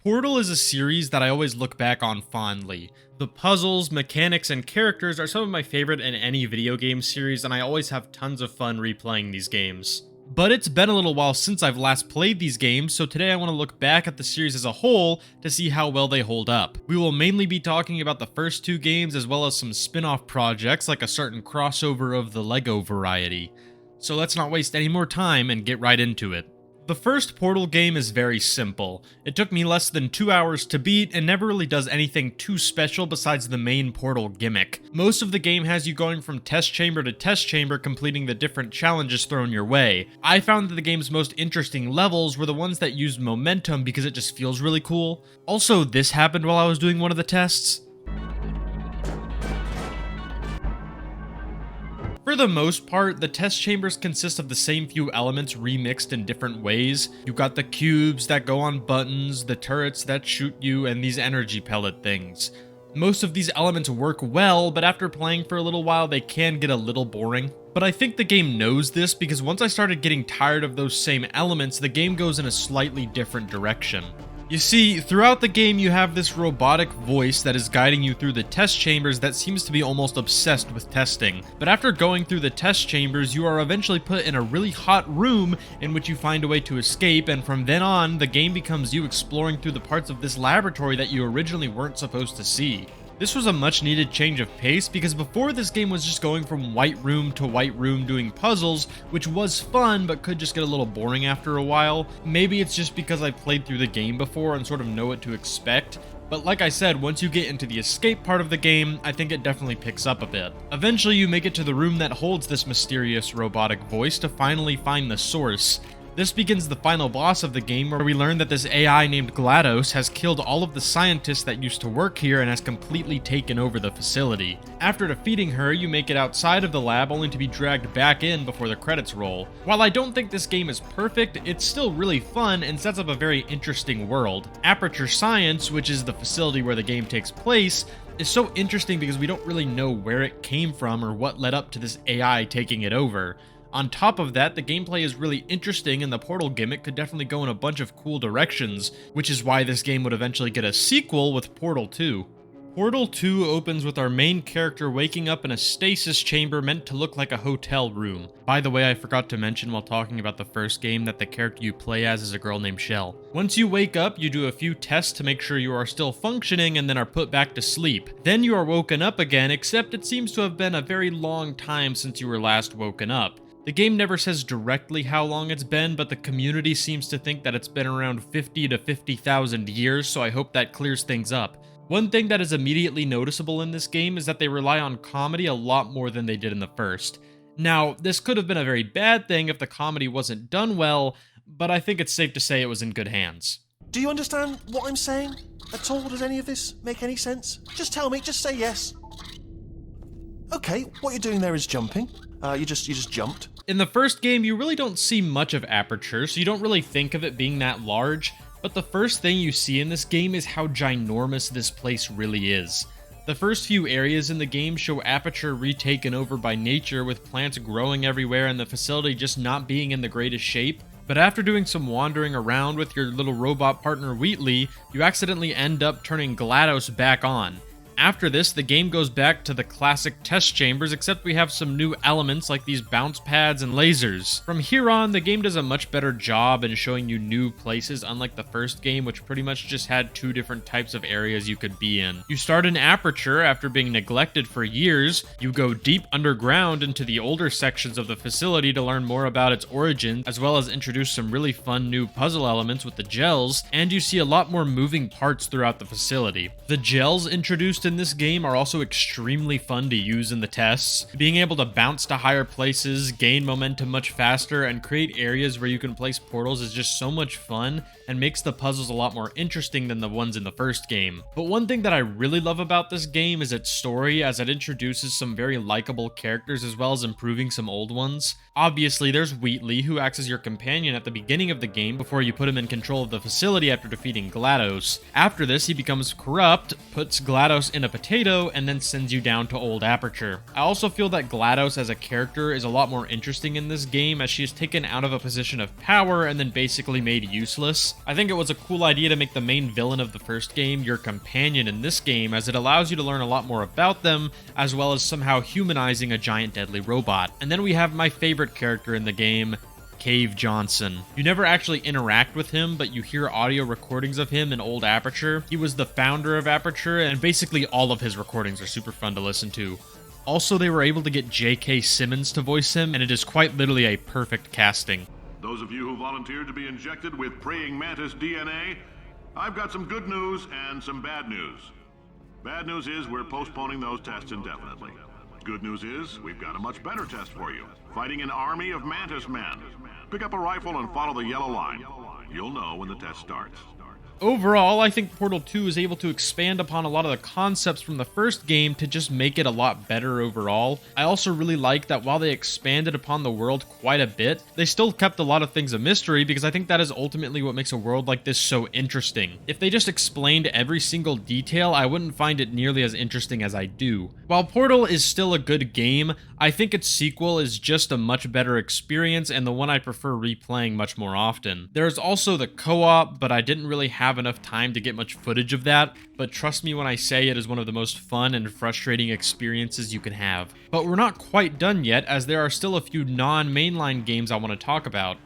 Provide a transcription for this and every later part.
Portal is a series that I always look back on fondly. The puzzles, mechanics, and characters are some of my favorite in any video game series, and I always have tons of fun replaying these games. But it's been a little while since I've last played these games, so today I want to look back at the series as a whole to see how well they hold up. We will mainly be talking about the first two games as well as some spin-off projects like a certain crossover of the LEGO variety. So let's not waste any more time and get right into it. The first Portal game is very simple. It took me less than 2 hours to beat and never really does anything too special besides the main Portal gimmick. Most of the game has you going from test chamber to test chamber completing the different challenges thrown your way. I found that the game's most interesting levels were the ones that used momentum because it just feels really cool. Also, this happened while I was doing one of the tests. For the most part, the test chambers consist of the same few elements remixed in different ways. You got the cubes that go on buttons, the turrets that shoot you, and these energy pellet things. Most of these elements work well, but after playing for a little while, they can get a little boring. But I think the game knows this because once I started getting tired of those same elements, the game goes in a slightly different direction. You see, throughout the game you have this robotic voice that is guiding you through the test chambers that seems to be almost obsessed with testing. But after going through the test chambers, you are eventually put in a really hot room in which you find a way to escape, and from then on, the game becomes you exploring through the parts of this laboratory that you originally weren't supposed to see. This was a much needed change of pace because before this game was just going from white room to white room doing puzzles, which was fun but could just get a little boring after a while. Maybe it's just because I played through the game before and sort of know what to expect. But like I said, once you get into the escape part of the game, I think it definitely picks up a bit. Eventually you make it to the room that holds this mysterious robotic voice to finally find the source. This begins the final boss of the game where we learn that this AI named GLaDOS has killed all of the scientists that used to work here and has completely taken over the facility. After defeating her, you make it outside of the lab only to be dragged back in before the credits roll. While I don't think this game is perfect, it's still really fun and sets up a very interesting world. Aperture Science, which is the facility where the game takes place, is so interesting because we don't really know where it came from or what led up to this AI taking it over. On top of that, the gameplay is really interesting and the Portal gimmick could definitely go in a bunch of cool directions, which is why this game would eventually get a sequel with Portal 2. Portal 2 opens with our main character waking up in a stasis chamber meant to look like a hotel room. By the way, I forgot to mention while talking about the first game that the character you play as is a girl named Shell. Once you wake up, you do a few tests to make sure you are still functioning and then are put back to sleep. Then you are woken up again, except it seems to have been a very long time since you were last woken up. The game never says directly how long it's been, but the community seems to think that it's been around 50 to 50,000 years, so I hope that clears things up. One thing that is immediately noticeable in this game is that they rely on comedy a lot more than they did in the first. Now, this could have been a very bad thing if the comedy wasn't done well, but I think it's safe to say it was in good hands. Do you understand what I'm saying at all? Does any of this make any sense? Just tell me, just say yes. Okay, what you're doing there is jumping. You just jumped. In the first game, you really don't see much of Aperture, so you don't really think of it being that large, but the first thing you see in this game is how ginormous this place really is. The first few areas in the game show Aperture retaken over by nature with plants growing everywhere and the facility just not being in the greatest shape. But after doing some wandering around with your little robot partner Wheatley, you accidentally end up turning GLaDOS back on. After this, the game goes back to the classic test chambers, except we have some new elements like these bounce pads and lasers. From here on, the game does a much better job in showing you new places, unlike the first game, which pretty much just had two different types of areas you could be in. You start in Aperture after being neglected for years, you go deep underground into the older sections of the facility to learn more about its origin, as well as introduce some really fun new puzzle elements with the gels, and you see a lot more moving parts throughout the facility. The gels introduced in this game are also extremely fun to use in the tests. Being able to bounce to higher places, gain momentum much faster, and create areas where you can place portals is just so much fun and makes the puzzles a lot more interesting than the ones in the first game. But one thing that I really love about this game is its story, as it introduces some very likable characters as well as improving some old ones. Obviously, there's Wheatley, who acts as your companion at the beginning of the game before you put him in control of the facility after defeating GLaDOS. After this, he becomes corrupt, puts GLaDOS in a potato and then sends you down to Old Aperture. I also feel that GLaDOS as a character is a lot more interesting in this game, as she is taken out of a position of power and then basically made useless. I think it was a cool idea to make the main villain of the first game your companion in this game, as it allows you to learn a lot more about them, as well as somehow humanizing a giant deadly robot. And then we have my favorite character in the game, Cave Johnson. You never actually interact with him, but you hear audio recordings of him in Old Aperture. He was the founder of Aperture, and basically all of his recordings are super fun to listen to. Also, they were able to get J.K. Simmons to voice him, and it is quite literally a perfect casting. Those of you who volunteered to be injected with praying mantis DNA, I've got some good news and some bad news. Bad news is we're postponing those tests indefinitely. Good news is we've got a much better test for you. Fighting an army of mantis men. Pick up a rifle and follow the yellow line. You'll know when the test starts. Overall, I think Portal 2 is able to expand upon a lot of the concepts from the first game to just make it a lot better overall. I also really like that while they expanded upon the world quite a bit, they still kept a lot of things a mystery, because I think that is ultimately what makes a world like this so interesting. If they just explained every single detail, I wouldn't find it nearly as interesting as I do. While Portal is still a good game, I think its sequel is just a much better experience and the one I prefer replaying much more often. There is also the co-op, but I didn't really have enough time to get much footage of that, but trust me when I say it is one of the most fun and frustrating experiences you can have. But we're not quite done yet, as there are still a few non-mainline games I want to talk about.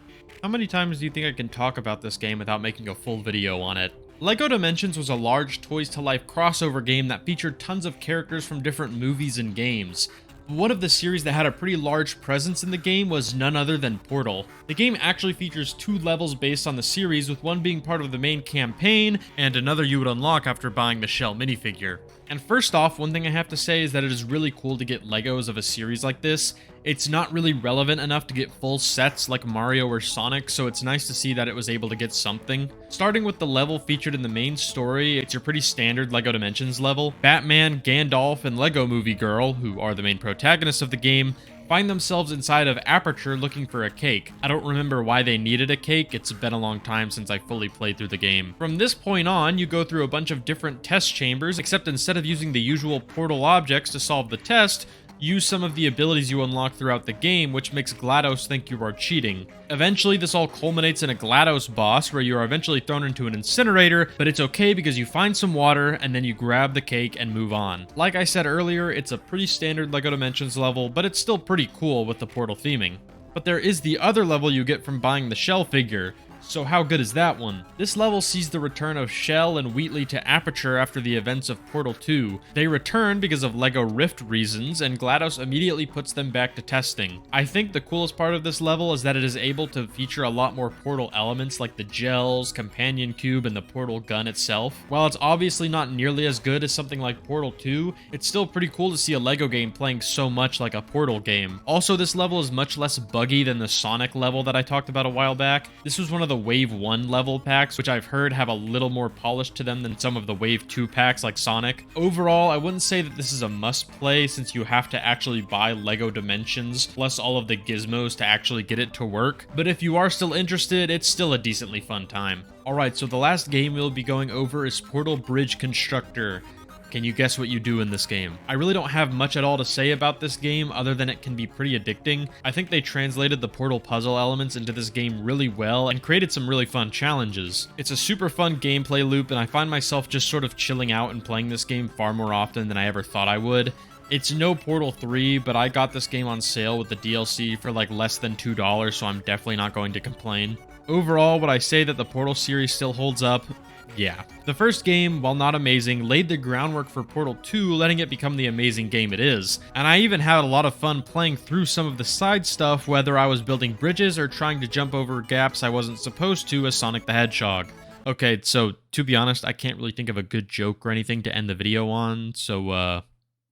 How many times do you think I can talk about this game without making a full video on it? LEGO Dimensions was a large Toys to Life crossover game that featured tons of characters from different movies and games. One of the series that had a pretty large presence in the game was none other than Portal. The game actually features 2 levels based on the series, with one being part of the main campaign, and another you would unlock after buying the shell minifigure. And first off, one thing I have to say is that it is really cool to get Legos of a series like this. It's not really relevant enough to get full sets like Mario or Sonic, so it's nice to see that it was able to get something. Starting with the level featured in the main story, it's your pretty standard LEGO Dimensions level. Batman, Gandalf, and Lego Movie Girl, who are the main protagonists of the game, find themselves inside of Aperture looking for a cake. I don't remember why they needed a cake, it's been a long time since I fully played through the game. From this point on, you go through a bunch of different test chambers, except instead of using the usual Portal objects to solve the test, use some of the abilities you unlock throughout the game, which makes GLaDOS think you are cheating. Eventually, this all culminates in a GLaDOS boss, where you are eventually thrown into an incinerator, but it's okay because you find some water, and then you grab the cake and move on. Like I said earlier, it's a pretty standard LEGO Dimensions level, but it's still pretty cool with the Portal theming. But there is the other level you get from buying the shell figure. So how good is that one? This level sees the return of Shell and Wheatley to Aperture after the events of Portal 2. They return because of LEGO Rift reasons, and GLaDOS immediately puts them back to testing. I think the coolest part of this level is that it is able to feature a lot more Portal elements like the gels, companion cube, and the Portal gun itself. While it's obviously not nearly as good as something like Portal 2, it's still pretty cool to see a LEGO game playing so much like a Portal game. Also, this level is much less buggy than the Sonic level that I talked about a while back. This was one of the Wave 1 level packs, which I've heard have a little more polish to them than some of the Wave 2 packs like Sonic. Overall, I wouldn't say that this is a must-play, since you have to actually buy LEGO Dimensions, plus all of the gizmos to actually get it to work. But if you are still interested, it's still a decently fun time. Alright, so the last game we'll be going over is Portal Bridge Constructor. Can you guess what you do in this game? I really don't have much at all to say about this game other than it can be pretty addicting. I think they translated the Portal puzzle elements into this game really well and created some really fun challenges. It's a super fun gameplay loop, and I find myself just sort of chilling out and playing this game far more often than I ever thought I would. It's no Portal 3, but I got this game on sale with the DLC for like less than $2, so I'm definitely not going to complain. Overall, would I say that the Portal series still holds up? Yeah. The first game, while not amazing, laid the groundwork for Portal 2, letting it become the amazing game it is. And I even had a lot of fun playing through some of the side stuff, whether I was building bridges or trying to jump over gaps I wasn't supposed to as Sonic the Hedgehog. Okay, so to be honest, I can't really think of a good joke or anything to end the video on, so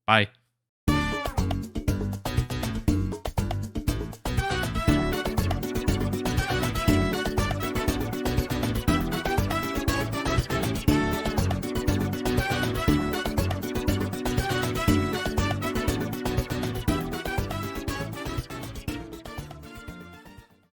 bye.